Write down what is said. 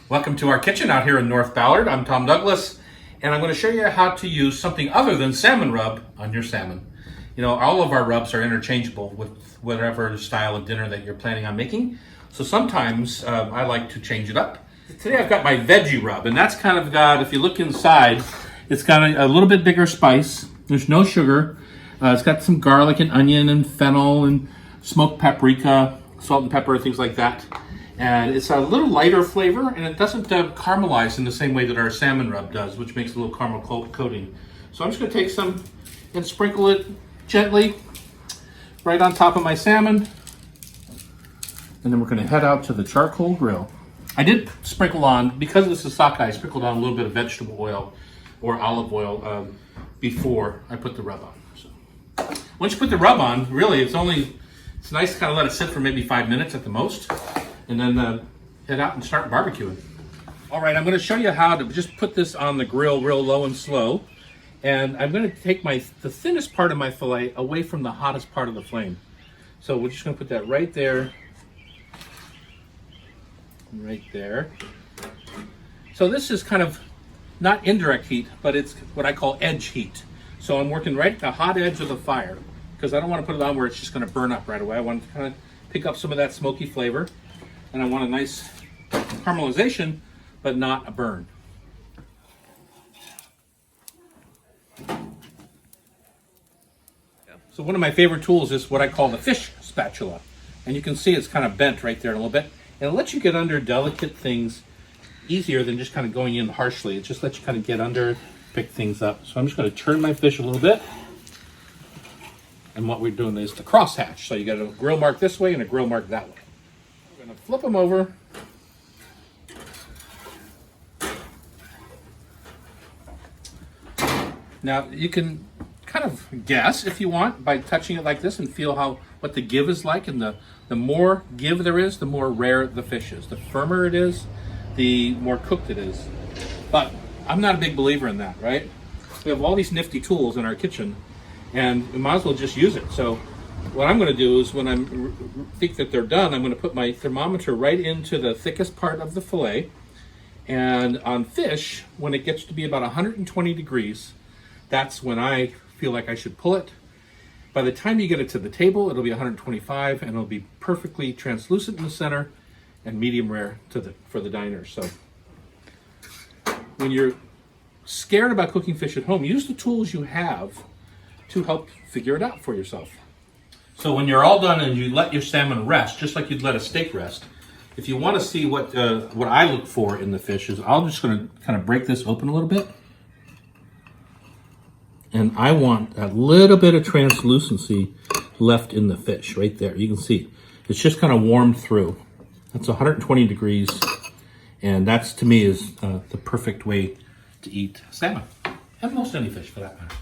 Welcome to our kitchen out here in North Ballard. I'm Tom Douglas, and I'm going to show you how to use something other than salmon rub on your salmon. You know, all of our rubs are interchangeable with whatever style of dinner that you're planning on making. So sometimes I like to change it up. Today I've got my Veggie Rub, and that's kind of got, if you look inside, it's got a little bit bigger spice. There's no sugar. It's got some garlic and onion and fennel and smoked paprika, salt and pepper, things like that. And it's a little lighter flavor, and it doesn't caramelize in the same way that our salmon rub does, which makes a little caramel coating. So I'm just going to take some and sprinkle it gently right on top of my salmon. And then we're going to head out to the charcoal grill. I did sprinkle on, because of the sockeye, I sprinkled on a little bit of vegetable oil or olive oil before I put the rub on. So once you put the rub on, really it's nice to kind of let it sit for maybe 5 minutes at the most. And then head out and start barbecuing. All right, I'm going to show you how to just put this on the grill real low and slow. And I'm going to take the thinnest part of my fillet away from the hottest part of the flame. So we're just going to put that right there. Right there. So this is kind of not indirect heat, but it's what I call edge heat. So I'm working right at the hot edge of the fire because I don't want to put it on where it's just going to burn up right away. I want to kind of pick up some of that smoky flavor. And I want a nice caramelization, but not a burn. So one of my favorite tools is what I call the fish spatula. And you can see it's kind of bent right there a little bit. And it lets you get under delicate things easier than just kind of going in harshly. It just lets you kind of get under, pick things up. So I'm just going to turn my fish a little bit. And what we're doing is the crosshatch. So you got a grill mark this way and a grill mark that way. We're going to flip them over. Now you can kind of guess if you want by touching it like this and feel what the give is like. And the more give there is, the more rare the fish is. The firmer it is, the more cooked it is. But I'm not a big believer in that, right? We have all these nifty tools in our kitchen, and we might as well just use it. So what I'm going to do is when I think that they're done, I'm going to put my thermometer right into the thickest part of the fillet. And on fish, when it gets to be about 120 degrees, that's when I feel like I should pull it. By the time you get it to the table, it'll be 125, and it'll be perfectly translucent in the center and medium rare for the diners. So when you're scared about cooking fish at home, use the tools you have to help figure it out for yourself. So when you're all done and you let your salmon rest, just like you'd let a steak rest, if you want to see what I look for in the fish is, I'm just going to kind of break this open a little bit. And I want a little bit of translucency left in the fish right there. You can see it's just kind of warmed through. That's 120 degrees. And that's, to me, is the perfect way to eat salmon. And most any fish for that matter.